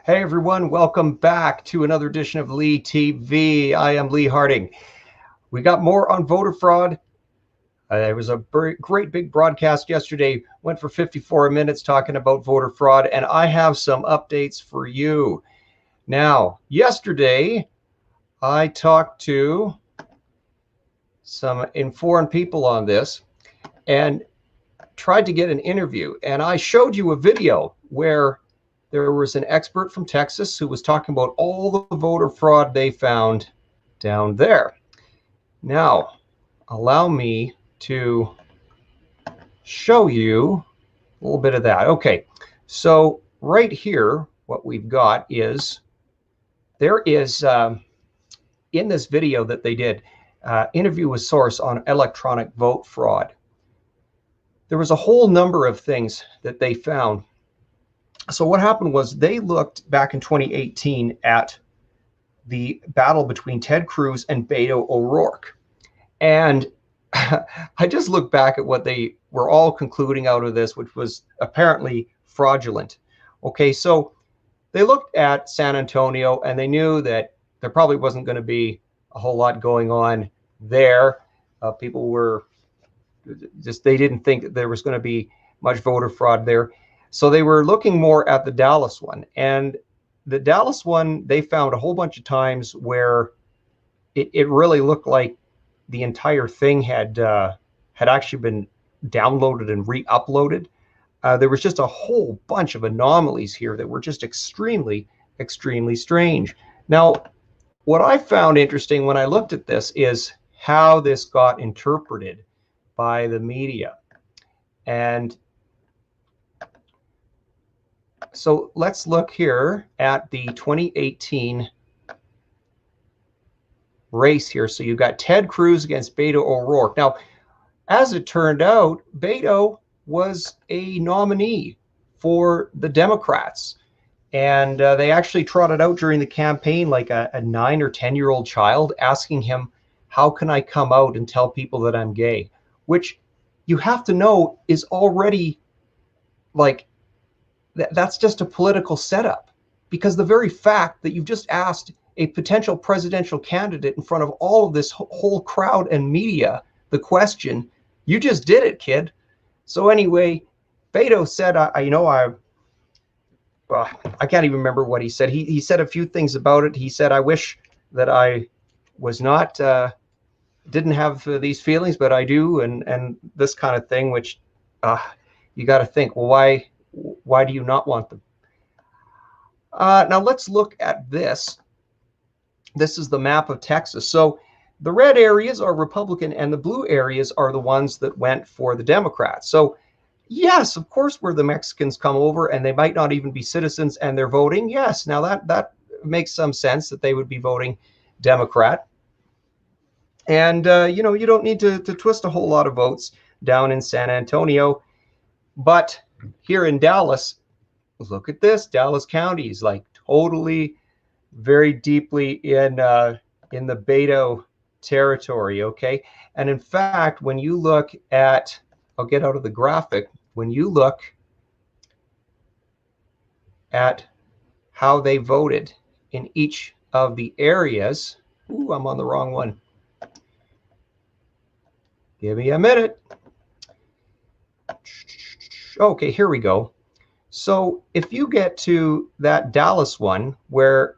Hey everyone, welcome back to another edition of Lee TV. I am Lee Harding. We got more on voter fraud. It was a great big broadcast yesterday. Went for 54 minutes talking about voter fraud, and I have some updates for you. Now, yesterday, I talked to some informed people on this and tried to get an interview. And I showed you a video where there was an expert from Texas who was talking about all the voter fraud they found down there. Now, allow me to show you a little bit of that. Okay, so right here, what we've got is, there is, in this video that they did, interview with source on electronic vote fraud. There was a whole number of things that they found. So what happened was they looked back in 2018 at the battle between Ted Cruz and Beto O'Rourke. And I just looked back at what they were all concluding out of this, which was apparently fraudulent. Okay, so they looked at San Antonio and they knew that there probably wasn't going to be a whole lot going on there. People were just, they didn't think that there was going to be much voter fraud there. So they were looking more at the Dallas one. And the Dallas one, they found a whole bunch of times where it really looked like the entire thing had actually been downloaded and re-uploaded. There was just a whole bunch of anomalies here that were just extremely, extremely strange. Now, what I found interesting when I looked at this is how this got interpreted by the media. And so let's look here at the 2018 race here. So you've got Ted Cruz against Beto O'Rourke. Now, as it turned out, Beto was a nominee for the Democrats. And they actually trotted out during the campaign like a 9 or 10-year-old child asking him, how can I come out and tell people that I'm gay? Which you have to know is already like, that's just a political setup, because the very fact that you've just asked a potential presidential candidate in front of all of this whole crowd and media the question, you just did it, kid. So anyway, Beto said, I can't even remember what he said. He said a few things about it. He said, I wish that I was not, didn't have these feelings, but I do, and this kind of thing, which you got to think, well, why do you not want them? Now let's look at this. This is the map of Texas. So the red areas are Republican and the blue areas are the ones that went for the Democrats. So yes, of course, where the Mexicans come over and they might not even be citizens and they're voting, yes, now that makes some sense that they would be voting Democrat. And you know, you don't need to twist a whole lot of votes down in San Antonio. But here in Dallas, look at this. Dallas County is like totally, very deeply in the Beto territory, okay? And in fact, when you look at, I'll get out of the graphic, when you look at how they voted in each of the areas, ooh, I'm on the wrong one. Give me a minute. Okay, here we go. So if you get to that Dallas one where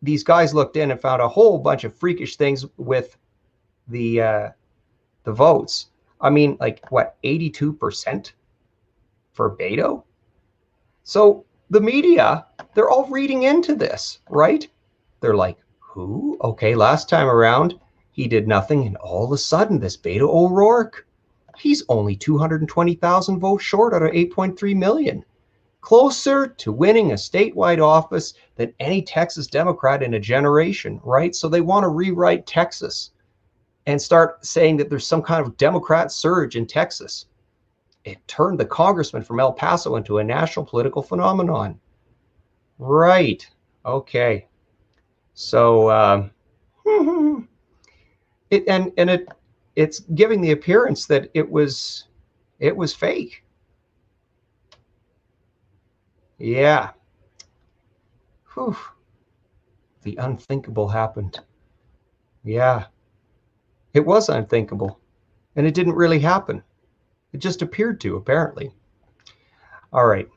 these guys looked in and found a whole bunch of freakish things with the votes, I mean, like what, 82% for Beto? So the media, they're all reading into this, right? They're like, who? Okay, last time around, he did nothing, and all of a sudden, this Beto O'Rourke, he's only 220,000 votes short out of 8.3 million. Closer to winning a statewide office than any Texas Democrat in a generation, right? So they want to rewrite Texas and start saying that there's some kind of Democrat surge in Texas. It turned the congressman from El Paso into a national political phenomenon. Right. Okay. So it's giving the appearance that it was fake. Yeah. Whew, the unthinkable happened. Yeah, it was unthinkable. And it didn't really happen. It just appeared to, apparently. All right.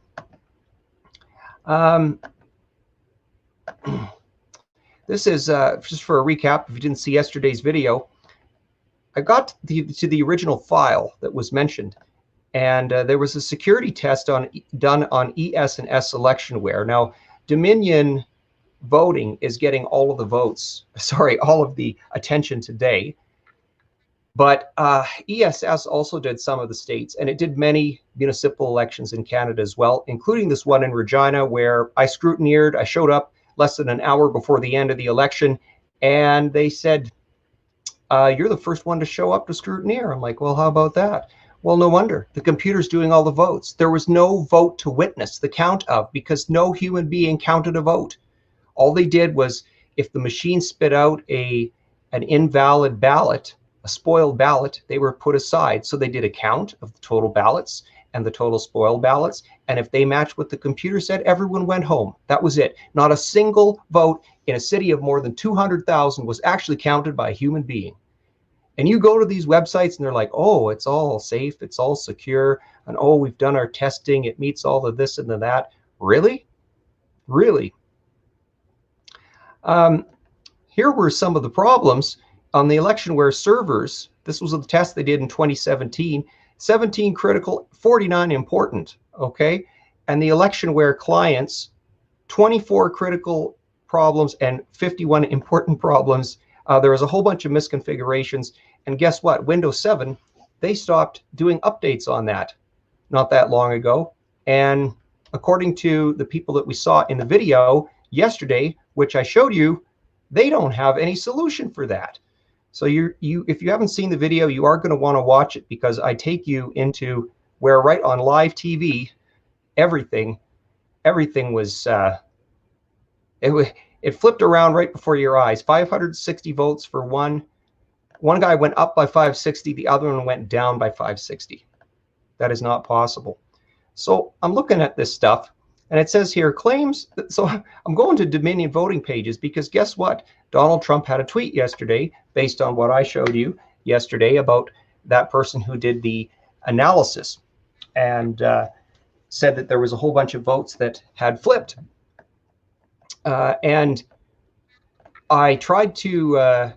This is just for a recap. If you didn't see yesterday's video, I got to the original file that was mentioned, and there was a security test done on ES and S electionware. Now, Dominion voting is getting all of the votes, sorry, all of the attention today. But ESS also did some of the states, and it did many municipal elections in Canada as well, including this one in Regina, where I scrutineered. I showed up less than an hour before the end of the election, and they said, you're the first one to show up to scrutineer. I'm like, well, how about that? Well, no wonder. The computer's doing all the votes. There was no vote to witness the count of, because no human being counted a vote. All they did was, if the machine spit out an invalid ballot, a spoiled ballot, they were put aside. So they did a count of the total ballots and the total spoiled ballots. And if they matched what the computer said, everyone went home. That was it. Not a single vote in a city of more than 200,000 was actually counted by a human being. And you go to these websites and they're like, oh, it's all safe, it's all secure, and oh, we've done our testing, it meets all of this and that. Really? Really? Here were some of the problems on the electionware servers. This was a test they did in 2017. 17 critical, 49 important, okay? And the electionware clients, 24 critical problems and 51 important problems. There was a whole bunch of misconfigurations. And guess what? Windows 7, they stopped doing updates on that not that long ago. And according to the people that we saw in the video yesterday, which I showed you, they don't have any solution for that. So if you haven't seen the video, you are going to want to watch it, because I take you into where right on live TV, everything was, it flipped around right before your eyes. 560 votes for one guy went up by 560, the other one went down by 560. That is not possible. So I'm looking at this stuff, and it says here, claims. So I'm going to Dominion voting pages, because guess what? Donald Trump had a tweet yesterday based on what I showed you yesterday about that person who did the analysis, and said that there was a whole bunch of votes that had flipped. And I tried to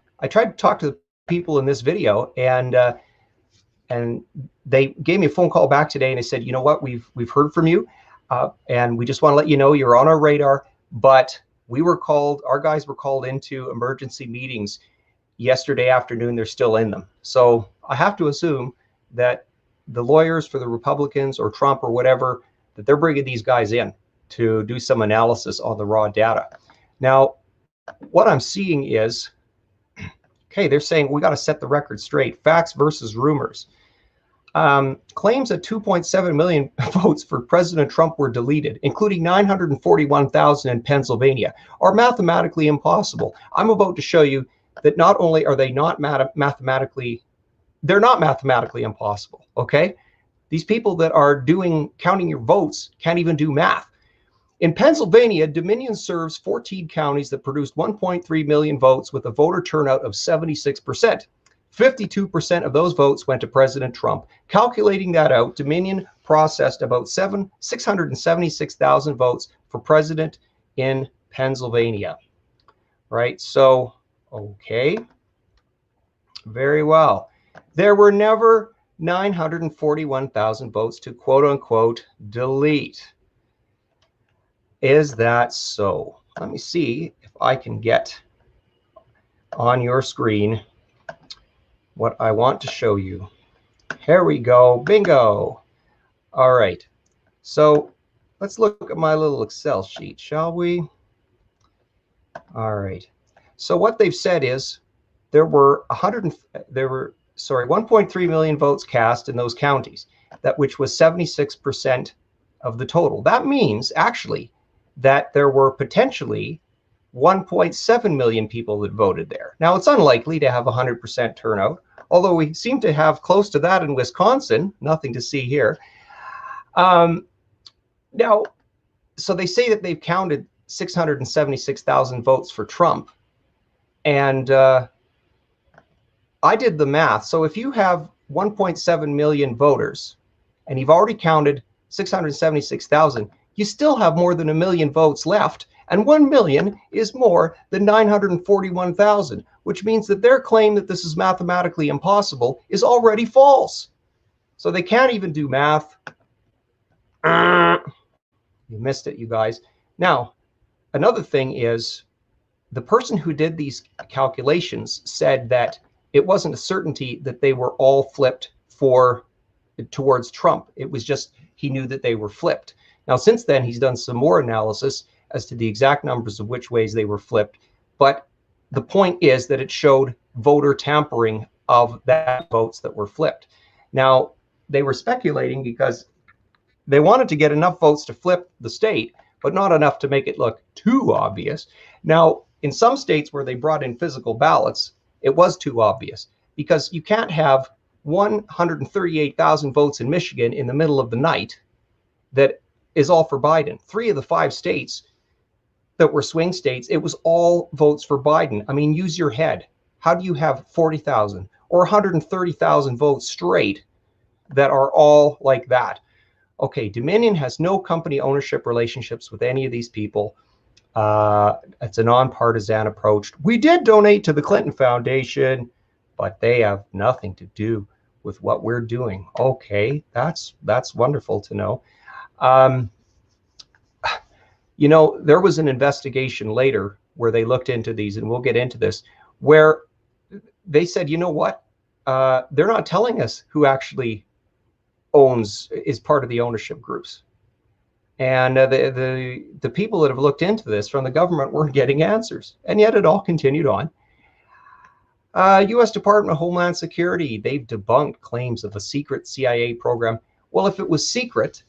talk to the people in this video, and they gave me a phone call back today, and they said, you know what, we've heard from you, and we just want to let you know you're on our radar, but our guys were called into emergency meetings yesterday afternoon. They're still in them. So I have to assume that the lawyers for the Republicans or Trump or whatever, that they're bringing these guys in to do some analysis on the raw data. Now, what I'm seeing is, okay, they're saying we got to set the record straight. Facts versus rumors. Claims that 2.7 million votes for President Trump were deleted, including 941,000 in Pennsylvania, are mathematically impossible. I'm about to show you that not only are they not mathematically impossible, okay? These people that are counting your votes can't even do math. In Pennsylvania, Dominion serves 14 counties that produced 1.3 million votes with a voter turnout of 76%. 52% of those votes went to President Trump. Calculating that out, Dominion processed about 676,000 votes for president in Pennsylvania. Right? So, okay. Very well. There were never 941,000 votes to quote unquote delete. Is that so? Let me see if I can get on your screen what I want to show you. Here we go. Bingo. All right. So let's look at my little Excel sheet, shall we? All right. So what they've said is there were 1.3 million votes cast in those counties, which was 76% of the total. That means actually that there were potentially 1.7 million people that voted there. Now, it's unlikely to have 100% turnout, although we seem to have close to that in Wisconsin. Nothing to see here. Now, so they say that they've counted 676,000 votes for Trump. And I did the math. So if you have 1.7 million voters and you've already counted 676,000, you still have more than 1 million votes left. And 1 million is more than 941,000, which means that their claim that this is mathematically impossible is already false. So they can't even do math. You missed it, you guys. Now, another thing is the person who did these calculations said that it wasn't a certainty that they were all flipped towards Trump. It was just he knew that they were flipped. Now, since then, he's done some more analysis as to the exact numbers of which ways they were flipped. But the point is that it showed voter tampering of that votes that were flipped. Now, they were speculating because they wanted to get enough votes to flip the state, but not enough to make it look too obvious. Now, in some states where they brought in physical ballots, it was too obvious because you can't have 138,000 votes in Michigan in the middle of the night that is all for Biden. 3 of the 5 states that were swing states, it was all votes for Biden. I mean, use your head. How do you have 40,000 or 130,000 votes straight that are all like that? Okay, Dominion has no company ownership relationships with any of these people. It's a nonpartisan approach. We did donate to the Clinton Foundation, but they have nothing to do with what we're doing. Okay, that's wonderful to know. You know, there was an investigation later where they looked into these, and we'll get into this, where they said, you know what? They're not telling us who actually is part of the ownership groups. And the people that have looked into this from the government weren't getting answers. And yet it all continued on. U.S. Department of Homeland Security, they've debunked claims of a secret CIA program. Well, if it was secret,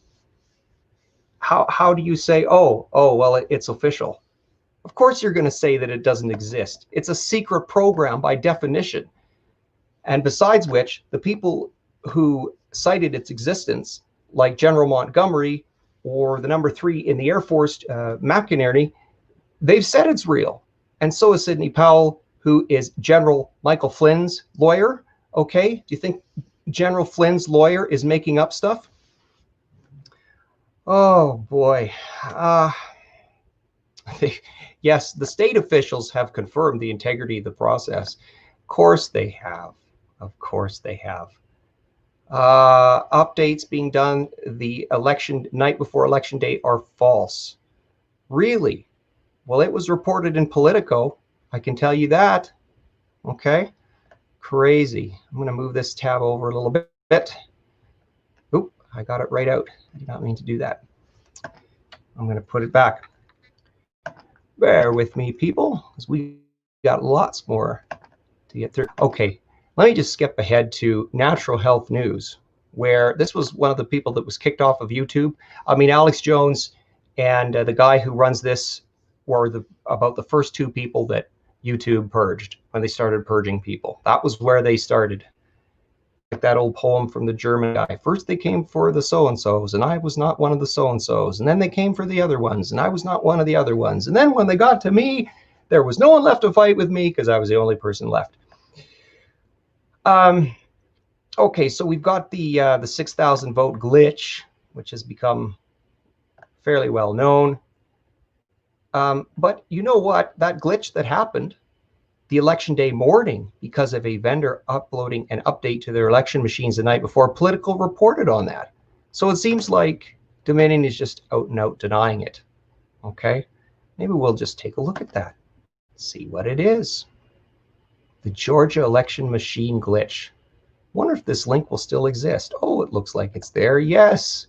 how do you say, oh, well, it's official? Of course you're going to say that it doesn't exist. It's a secret program by definition. And besides which, the people who cited its existence, like General Montgomery or the number 3 in the Air Force, McInerney, they've said it's real. And so is Sidney Powell, who is General Michael Flynn's lawyer. Okay, do you think General Flynn's lawyer is making up stuff? Oh boy. Yes, the state officials have confirmed the integrity of the process. Of course they have. Of course they have. Updates being done the election night before election day are false. Really? Well, it was reported in Politico. I can tell you that. Okay. Crazy. I'm going to move this tab over a little bit. Oop, I got it right out. I did not mean to do that. I'm going to put it back. Bear with me, people, because we got lots more to get through. Okay. Let me just skip ahead to Natural Health News, where this was one of the people that was kicked off of YouTube. I mean, Alex Jones and the guy who runs this were about the first 2 people that YouTube purged when they started purging people. That was where they started. Like that old poem from the German guy. First they came for the so-and-sos, and I was not one of the so-and-sos. And then they came for the other ones, and I was not one of the other ones. And then when they got to me, there was no one left to fight with me because I was the only person left. Okay, so we've got the 6,000 vote glitch, which has become fairly well known. But you know what? That glitch that happened the election day morning because of a vendor uploading an update to their election machines the night before, Politico reported on that. So it seems like Dominion is just out and out denying it. Okay, maybe we'll just take a look at that, see what it is. The Georgia election machine glitch. Wonder if this link will still exist. Oh, it looks like it's there. Yes.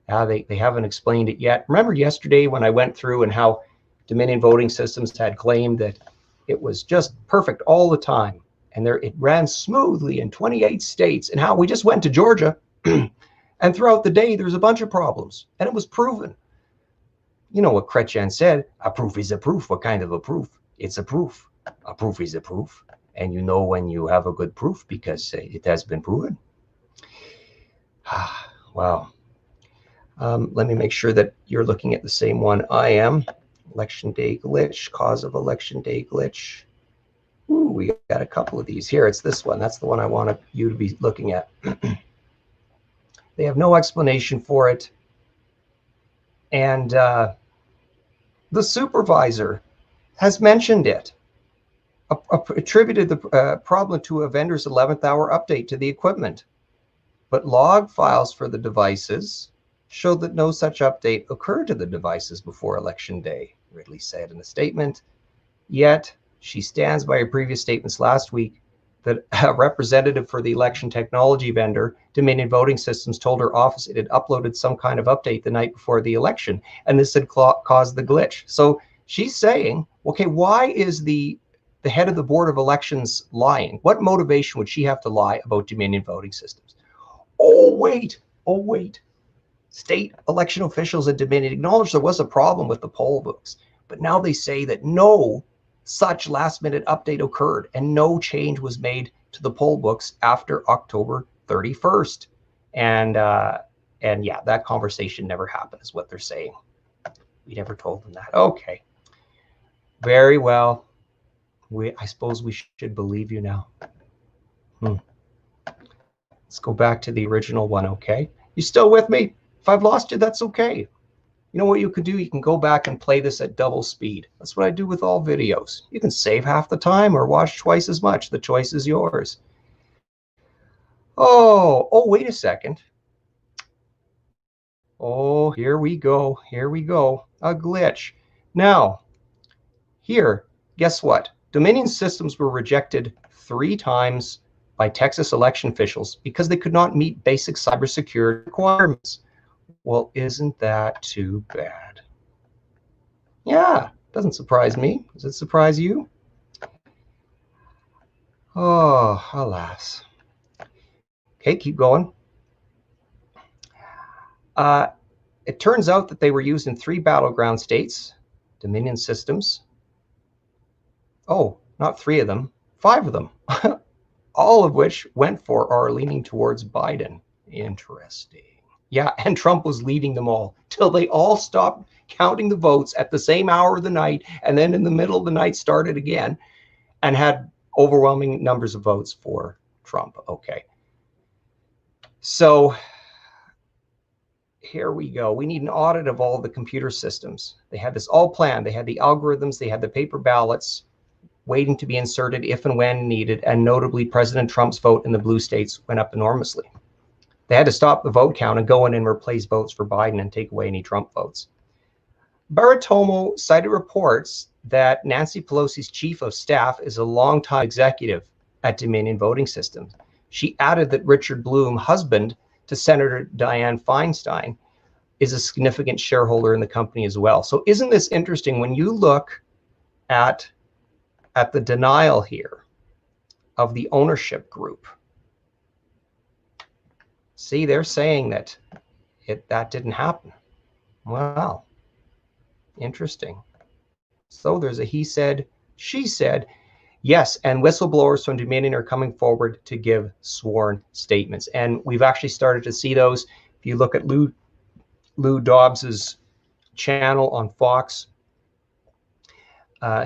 They haven't explained it yet. Remember yesterday when I went through and how Dominion Voting Systems had claimed that it was just perfect all the time, and it ran smoothly in 28 states, and how we just went to Georgia and throughout the day there's a bunch of problems, and it was proven. You know what Chrétien said, a proof is a proof. What kind of a proof? It's a proof. A proof is a proof. And you know when you have a good proof because it has been proven. Wow. Let me make sure that you're looking at the same one I am. Election day glitch, cause of election day glitch. Ooh, we got a couple of these here. It's this one. That's the one I want you to be looking at. They have no explanation for it. And the supervisor has mentioned it, attributed the problem to a vendor's 11th hour update to the equipment. But log files for the devices showed that no such update occurred to the devices before Election Day, Ridley said in a statement. Yet, she stands by her previous statements last week that a representative for the election technology vendor, Dominion Voting Systems, told her office it had uploaded some kind of update the night before the election, and this had caused the glitch. So she's saying, okay, why is the head of the Board of Elections lying? What motivation would she have to lie about Dominion Voting Systems? Oh, wait. State election officials at Dominion acknowledged there was a problem with the poll books, but now they say that no such last-minute update occurred and no change was made to the poll books after October 31st. And yeah, that conversation never happened is what they're saying. We never told them that. Okay. Very well. I suppose we should believe you now. Let's go back to the original one, okay? You still with me? If I've lost you, that's okay. You know what you could do? You can go back and play this at double speed. That's what I do with all videos. You can save half the time or watch twice as much. The choice is yours. Oh, wait a second. Oh, here we go. A glitch. Now, here, guess what? Dominion systems were rejected 3 times by Texas election officials because they could not meet basic cybersecurity requirements. Well, isn't that too bad? Yeah, doesn't surprise me. Does it surprise you? Oh, alas. Okay, keep going. It turns out that they were used in 3 battleground states, Dominion systems. Oh, not 3 of them, 5 of them. All of which went for or are leaning towards Biden. Interesting. Yeah, and Trump was leading them all till they all stopped counting the votes at the same hour of the night, and then in the middle of the night started again and had overwhelming numbers of votes for Trump. Okay. So here we go. We need an audit of all the computer systems. They had this all planned. They had the algorithms, they had the paper ballots waiting to be inserted if and when needed, and notably President Trump's vote in the blue states went up enormously. They had to stop the vote count and go in and replace votes for Biden and take away any Trump votes. Baratomo cited reports that Nancy Pelosi's chief of staff is a longtime executive at Dominion Voting Systems. She added that Richard Bloom, husband to Senator Dianne Feinstein, is a significant shareholder in the company as well. So isn't this interesting when you look at the denial here of the ownership group? See, they're saying that that didn't happen. Wow, interesting. So there's a he said, she said. Yes, and whistleblowers from Dominion are coming forward to give sworn statements. And we've actually started to see those. If you look at Lou Dobbs's channel on Fox,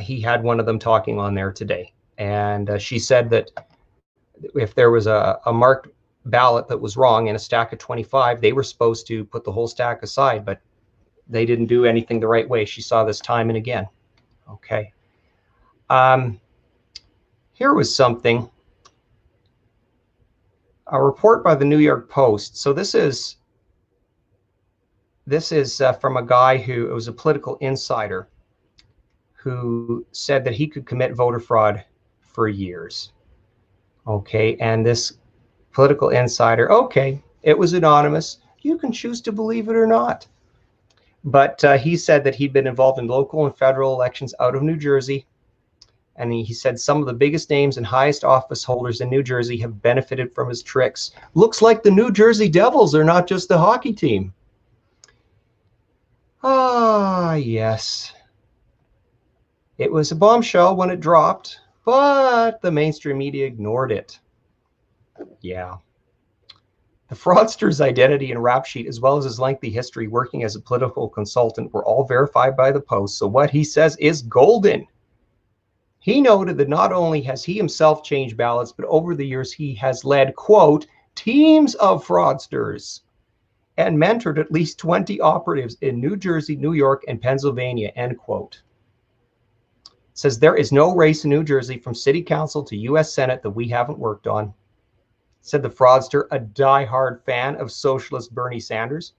he had one of them talking on there today. And she said that if there was a marked ballot that was wrong in a stack of 25, they were supposed to put the whole stack aside, but they didn't do anything the right way. She saw this time and again. Okay. Here was something, a report by the New York Post. So this is from a guy who was a political insider who said that he could commit voter fraud for years. Okay, and this political insider, okay, it was anonymous. You can choose to believe it or not. But he said that he'd been involved in local and federal elections out of New Jersey. And he said some of the biggest names and highest office holders in New Jersey have benefited from his tricks. Looks like the New Jersey Devils are not just the hockey team. Ah, yes. It was a bombshell when it dropped, but the mainstream media ignored it. Yeah. The fraudster's identity and rap sheet, as well as his lengthy history working as a political consultant, were all verified by the Post, so what he says is golden. He noted that not only has he himself changed ballots, but over the years he has led, quote, teams of fraudsters and mentored at least 20 operatives in New Jersey, New York, and Pennsylvania, end quote. It says there is no race in New Jersey from city council to U.S. Senate that we haven't worked on. Said the fraudster, a diehard fan of socialist Bernie Sanders.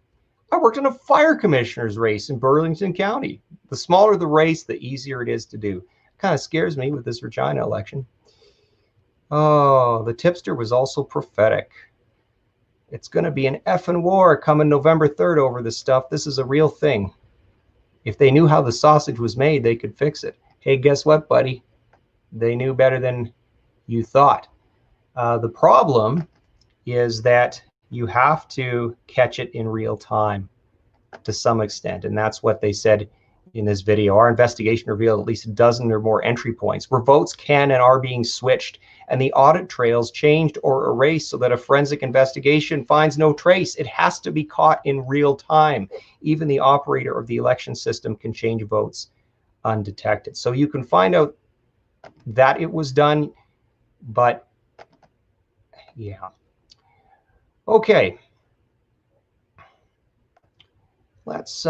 I worked in a fire commissioner's race in Burlington County. The smaller the race, the easier it is to do. Kind of scares me with this Regina election. Oh, the tipster was also prophetic. It's going to be an effing war coming November 3rd over this stuff. This is a real thing. If they knew how the sausage was made, they could fix it. Hey, guess what, buddy? They knew better than you thought. The problem is that you have to catch it in real time to some extent, and that's what they said in this video. Our investigation revealed at least a dozen or more entry points where votes can and are being switched and the audit trails changed or erased so that a forensic investigation finds no trace. It has to be caught in real time. Even the operator of the election system can change votes undetected. So you can find out that it was done, but yeah. Okay. Let's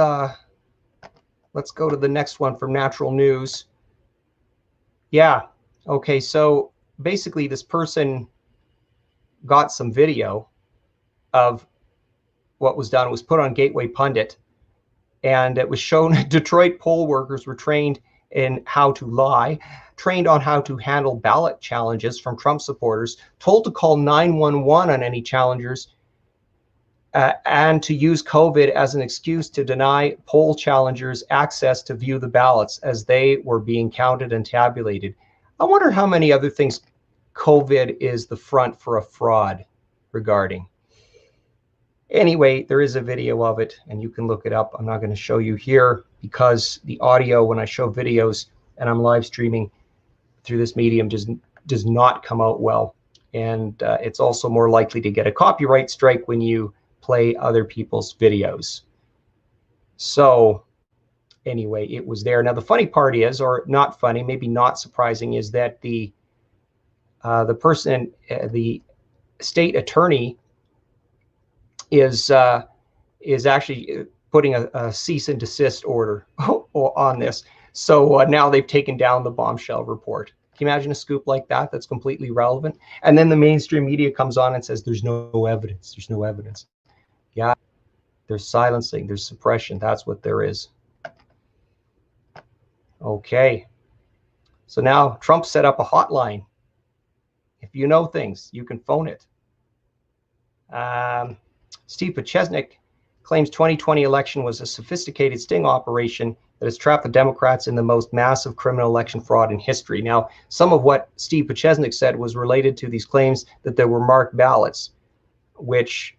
go to the next one from Natural News. Yeah. Okay. So basically, this person got some video of what was done. It was put on Gateway Pundit, and it was shown Detroit poll workers were trained in how to lie, trained on how to handle ballot challenges from Trump supporters, told to call 911 on any challengers, and to use COVID as an excuse to deny poll challengers access to view the ballots as they were being counted and tabulated. I wonder how many other things COVID is the front for a fraud regarding. Anyway, there is a video of it, and you can look it up. I'm not going to show you here because the audio, when I show videos and I'm live streaming through this medium, does not come out well. And it's also more likely to get a copyright strike when you play other people's videos. So anyway, it was there. Now, the funny part is, or not funny, maybe not surprising, is that the person, the state attorney, is actually putting a cease and desist order on this. So now they've taken down the bombshell report. Can you imagine a scoop like that that's completely relevant? And then the mainstream media comes on and says, there's no evidence. There's no evidence. Yeah, there's silencing. There's suppression. That's what there is. Okay. So now Trump set up a hotline. If you know things, you can phone it. Steve Buttigeg claims 2020 election was a sophisticated sting operation that has trapped the Democrats in the most massive criminal election fraud in history. Now, some of what Steve Buttigeg said was related to these claims that there were marked ballots, which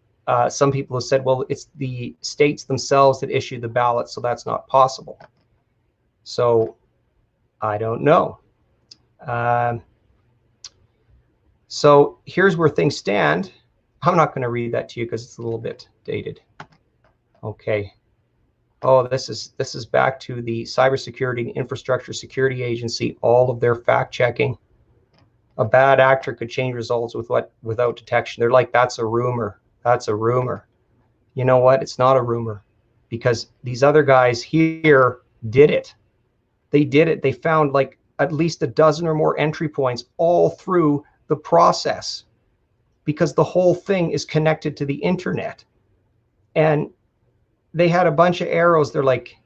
some people have said, well, it's the states themselves that issue the ballots, so that's not possible. So I don't know. So here's where things stand. I'm not going to read that to you because it's a little bit dated. Okay. Oh, this is back to the Cybersecurity and Infrastructure Security Agency, all of their fact checking. A bad actor could change results without detection. They're like, that's a rumor. That's a rumor. You know what? It's not a rumor, because these other guys here did it. They did it. They found like at least a dozen or more entry points all through the process, because the whole thing is connected to the internet. And they had a bunch of arrows. They're like,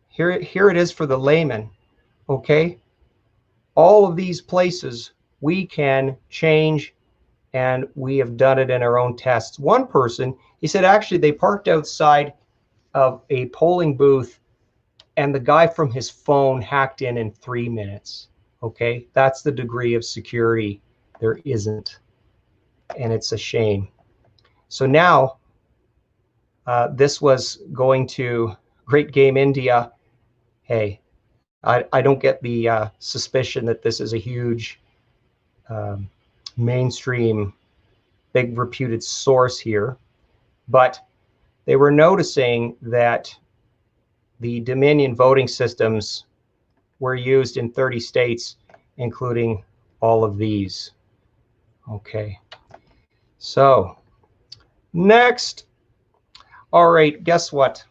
here it is for the layman. Okay. All of these places we can change, and we have done it in our own tests. One person, he said, actually, they parked outside of a polling booth and the guy from his phone hacked in 3 minutes. Okay. That's the degree of security there isn't. And it's a shame. So now this was going to Great Game India. Hey, I don't get the suspicion that this is a huge mainstream, big reputed source here. But they were noticing that the Dominion voting systems were used in 30 states, including all of these. Okay, so next. All right, guess what?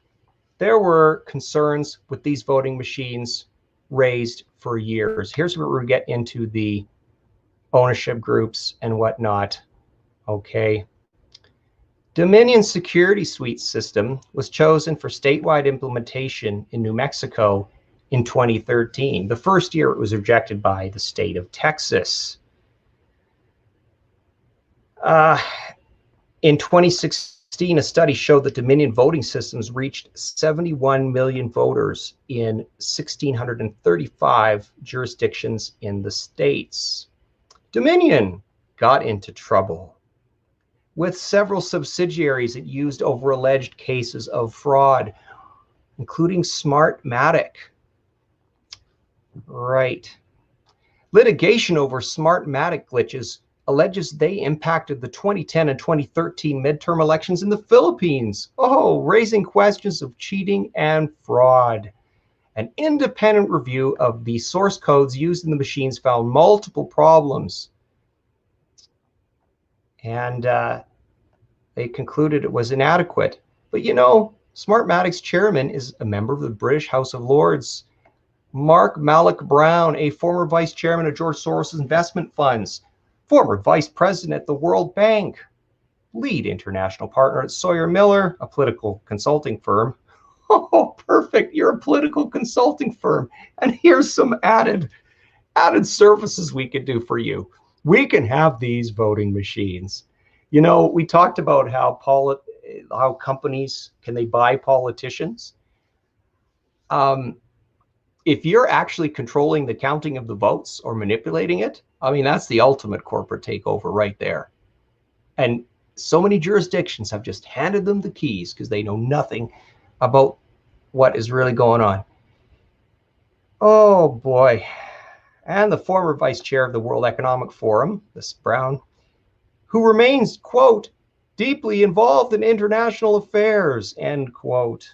There were concerns with these voting machines raised for years. Here's where we get into the ownership groups and whatnot. Okay. Dominion's security suite system was chosen for statewide implementation in New Mexico in 2013. The first year it was rejected by the state of Texas. In 2016, a study showed that Dominion voting systems reached 71 million voters in 1,635 jurisdictions in the states. Dominion got into trouble with several subsidiaries it used over alleged cases of fraud, including Smartmatic. Right. Litigation over Smartmatic glitches alleges they impacted the 2010 and 2013 midterm elections in the Philippines. Oh, raising questions of cheating and fraud. An independent review of the source codes used in the machines found multiple problems. And they concluded it was inadequate. But you know, Smartmatic's chairman is a member of the British House of Lords. Mark Malloch-Brown, a former vice chairman of George Soros' investment funds, former vice president at the World Bank, lead international partner at Sawyer Miller, a political consulting firm. Oh, perfect. You're a political consulting firm. And here's some added services we could do for you. We can have these voting machines. You know, we talked about how companies, can they buy politicians? If you're actually controlling the counting of the votes or manipulating it, I mean, that's the ultimate corporate takeover right there. And so many jurisdictions have just handed them the keys because they know nothing about what is really going on. Oh boy. And the former vice chair of the World Economic Forum, this Brown, who remains, quote, deeply involved in international affairs, end quote.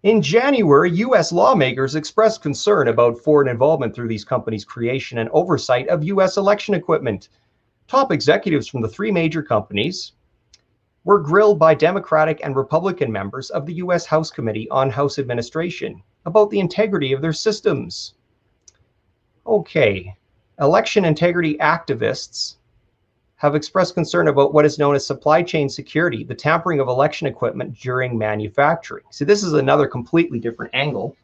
In January, U.S. lawmakers expressed concern about foreign involvement through these companies' creation and oversight of U.S. election equipment. Top executives from the three major companies were grilled by Democratic and Republican members of the U.S. House Committee on House Administration about the integrity of their systems. Okay, election integrity activists have expressed concern about what is known as supply chain security, the tampering of election equipment during manufacturing. So this is another completely different angle.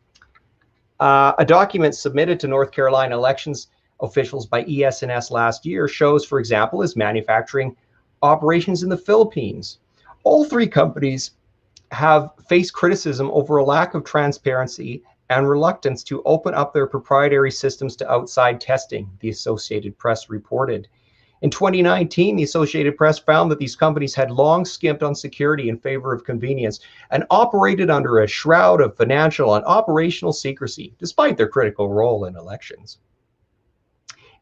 A document submitted to North Carolina elections officials by ES&S last year shows, for example, its manufacturing operations in the Philippines. All three companies have faced criticism over a lack of transparency and reluctance to open up their proprietary systems to outside testing, the Associated Press reported. In 2019, the Associated Press found that these companies had long skimped on security in favor of convenience and operated under a shroud of financial and operational secrecy, despite their critical role in elections.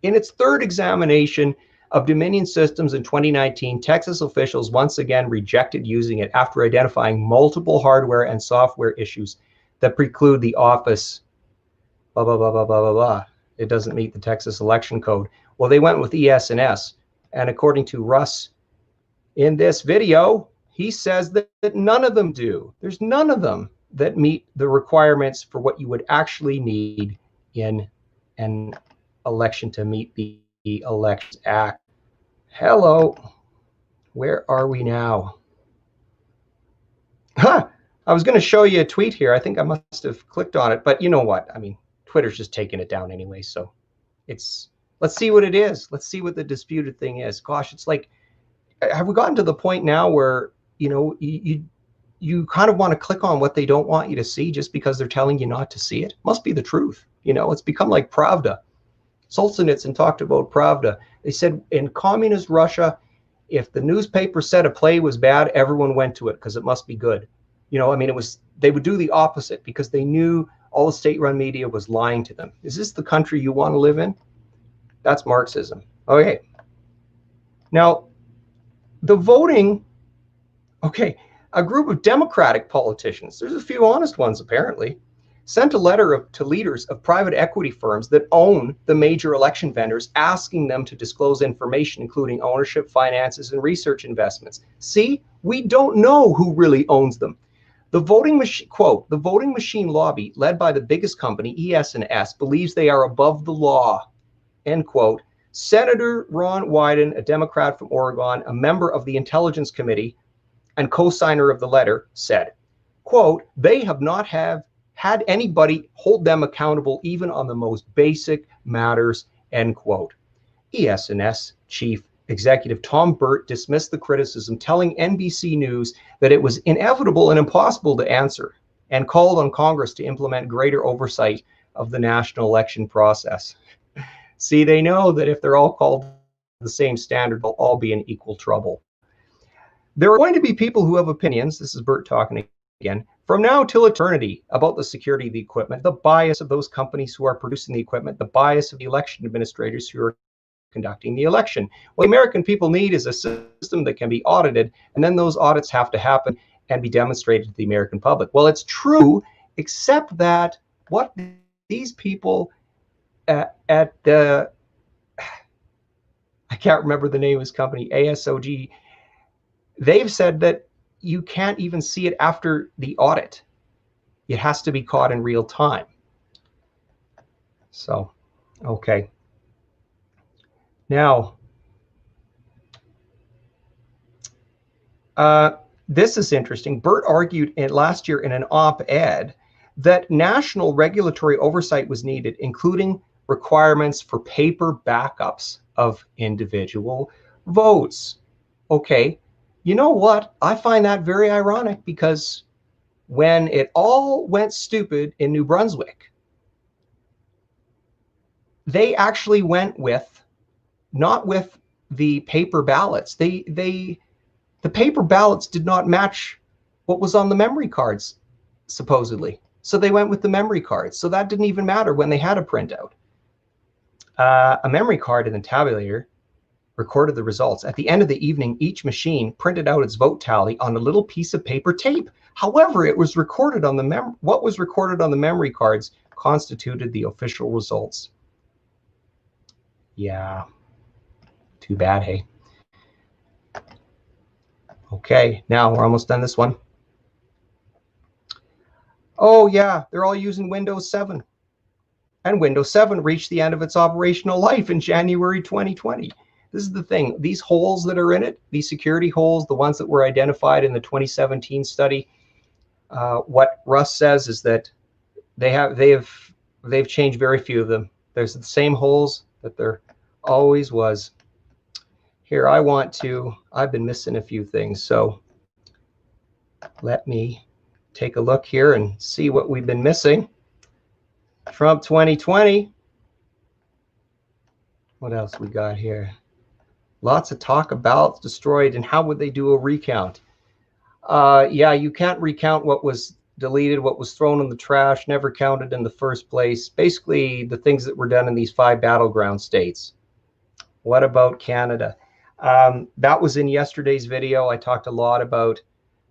In its third examination of Dominion systems in 2019, Texas officials once again rejected using it after identifying multiple hardware and software issues that preclude the office, blah, blah, blah, blah, blah, blah, blah. It doesn't meet the Texas election code. Well, they went with ES&S, and according to Russ in this video, he says that none of them do. There's none of them that meet the requirements for what you would actually need in an election to meet the Elections Act. Hello, where are we now? Huh, I was going to show you a tweet here. I think I must have clicked on it, but you know what? I mean, Twitter's just taking it down anyway, so it's... Let's see what it is. Let's see what the disputed thing is. Gosh, it's like, have we gotten to the point now where, you know, you kind of want to click on what they don't want you to see just because they're telling you not to see it? Must be the truth. You know, it's become like Pravda. Solzhenitsyn talked about Pravda. They said in communist Russia, if the newspaper said a play was bad, everyone went to it because it must be good. You know, I mean, they would do the opposite because they knew all the state-run media was lying to them. Is this the country you want to live in? That's Marxism. Okay. Now, the voting, okay, A group of Democratic politicians, there's a few honest ones apparently, sent a letter to leaders of private equity firms that own the major election vendors, asking them to disclose information, including ownership, finances, and research investments. See, we don't know who really owns them. The voting machine, quote, the voting machine lobby, led by the biggest company, ES&S, believes they are above the law, end quote. Senator Ron Wyden, a Democrat from Oregon, a member of the Intelligence Committee and co-signer of the letter, said, quote, they have not had anybody hold them accountable even on the most basic matters, end quote. ES&S chief executive Tom Burt dismissed the criticism, telling NBC News that it was inevitable and impossible to answer, and called on Congress to implement greater oversight of the national election process. See, they know that if they're all called the same standard, they'll all be in equal trouble. There are going to be people who have opinions, this is Burt talking again, from now till eternity about the security of the equipment, the bias of those companies who are producing the equipment, the bias of the election administrators who are conducting the election. What the American people need is a system that can be audited, and then those audits have to happen and be demonstrated to the American public. Well, it's true, except that what these people at the, I can't remember the name of his company, ASOG, they've said that you can't even see it after the audit. It has to be caught in real time. So, okay. Now, this is interesting. Burt argued last year in an op-ed that national regulatory oversight was needed, including requirements for paper backups of individual votes. Okay, you know what? I find that very ironic, because when it all went stupid in New Brunswick, they actually went with, not with the paper ballots. The paper ballots did not match what was on the memory cards, supposedly. So they went with the memory cards. So that didn't even matter when they had a printout. A memory card and a tabulator recorded the results. At the end of the evening, each machine printed out its vote tally on a little piece of paper tape. However, it was recorded on the what was recorded on the memory cards constituted the official results. Yeah, too bad, hey. Okay, now we're almost done this one. Oh yeah, they're all using Windows 7. And Windows 7 reached the end of its operational life in January 2020. This is the thing, these holes that are in it, these security holes, the ones that were identified in the 2017 study, what Russ says is that they've changed very few of them. There's the same holes that there always was. Here, I've been missing a few things, so let me take a look here and see what we've been missing. Trump 2020. What else we got here? Lots of talk about destroyed and how would they do a recount. Yeah, you can't recount what was deleted, what was thrown in the trash, never counted in the first place. Basically, the things that were done in these 5 battleground states. What about Canada? That was in yesterday's video. I talked a lot about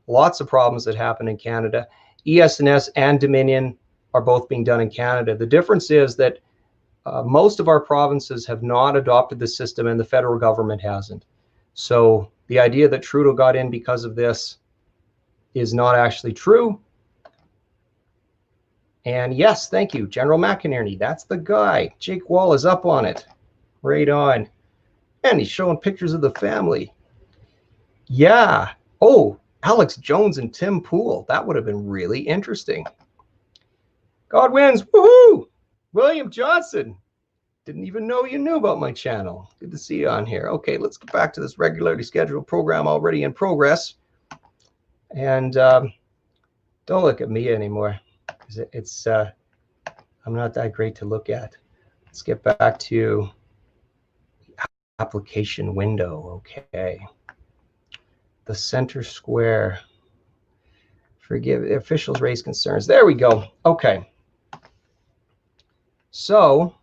lots of problems that happen in Canada. ES&S and Dominion are both being done in Canada. The difference is that most of our provinces have not adopted the system and the federal government hasn't. So the idea that Trudeau got in because of this is not actually true. And yes, thank you, General McInerney. That's the guy. Jake Wall is up on it. Right on. And he's showing pictures of the family. Yeah. Oh, Alex Jones and Tim Pool. That would have been really interesting. God wins. Woohoo! William Johnson. Didn't even know you knew about my channel. Good to see you on here. Okay, let's get back to this regularly scheduled program already in progress. And don't look at me anymore. It's I'm not that great to look at. Let's get back to the application window. Okay. The center square. Forgive officials raise concerns. There we go. Okay. So,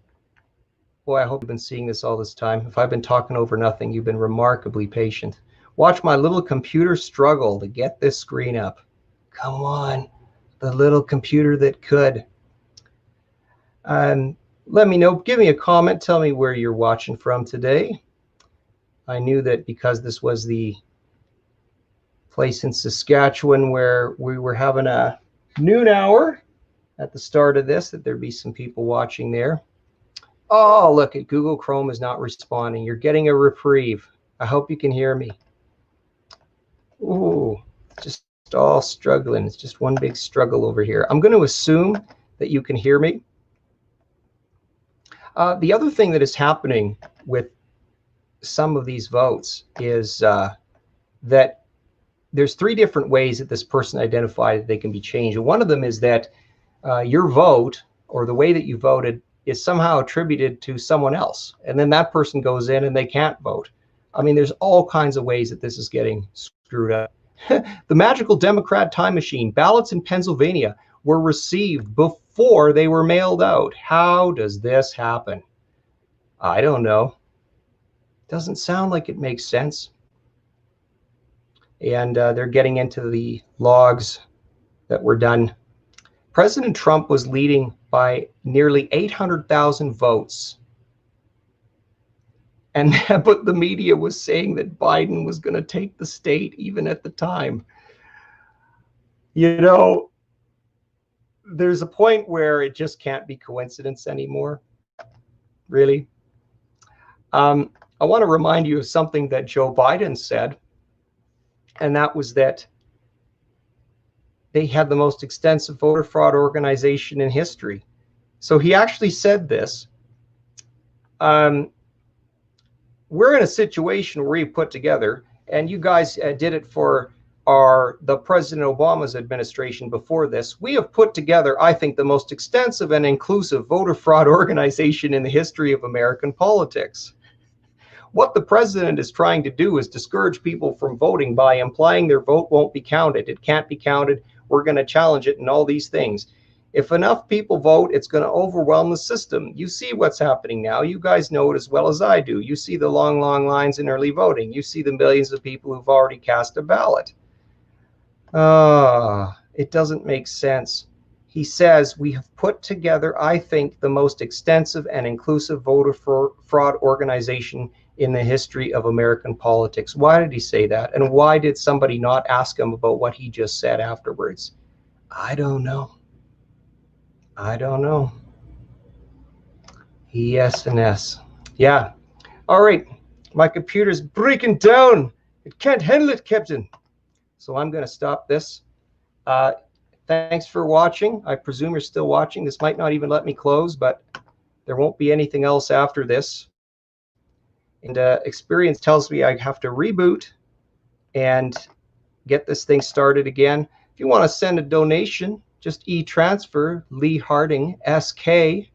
boy, I hope you've been seeing this all this time. If I've been talking over nothing, you've been remarkably patient. Watch my little computer struggle to get this screen up. Come on, the little computer that could. Let me know. Give me a comment. Tell me where you're watching from today. I knew that because this was the place in Saskatchewan where we were having a noon hour at the start of this, that there'd be some people watching there. Oh, look, at Google Chrome is not responding. You're getting a reprieve. I hope you can hear me. Ooh, just all struggling. It's just one big struggle over here. I'm going to assume that you can hear me. The other thing that is happening with some of these votes is that there's 3 different ways that this person identified that they can be changed. And one of them is that your vote, or the way that you voted, is somehow attributed to someone else. And then that person goes in and they can't vote. I mean, there's all kinds of ways that this is getting screwed up. The magical Democrat time machine. Ballots in Pennsylvania were received before they were mailed out. How does this happen? I don't know. Doesn't sound like it makes sense. And they're getting into the logs that were done. President Trump was leading by nearly 800,000 votes. And but the media was saying that Biden was going to take the state even at the time. You know, there's a point where it just can't be coincidence anymore. Really. I want to remind you of something that Joe Biden said, and that was that they had the most extensive voter fraud organization in history. So he actually said this. We're in a situation where we put together, and you guys did it for the President Obama's administration before this. We have put together, I think, the most extensive and inclusive voter fraud organization in the history of American politics. What the president is trying to do is discourage people from voting by implying their vote won't be counted. It can't be counted. We're going to challenge it and all these things. If enough people vote, it's going to overwhelm the system. You see what's happening now. You guys know it as well as I do. You see the long, long lines in early voting. You see the millions of people who've already cast a ballot. It doesn't make sense. He says, we have put together, I think, the most extensive and inclusive voter fraud organization in the history of American politics. Why did he say that? And why did somebody not ask him about what he just said afterwards? I don't know. I don't know. Yes and S. Yeah. All right. My computer's breaking down. It can't handle it, Captain. So I'm going to stop this. Thanks for watching. I presume you're still watching. This might not even let me close, but there won't be anything else after this. And experience tells me I have to reboot and get this thing started again. If you want to send a donation, just e-transfer Lee Harding sk@gmail.com.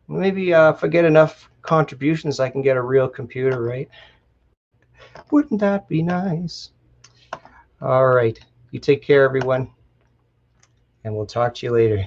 Maybe if I get enough contributions, I can get a real computer, right? Wouldn't that be nice? All right. You take care, everyone. And we'll talk to you later.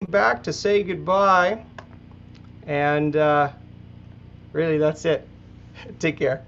Back to say goodbye. And really, that's it. Take care.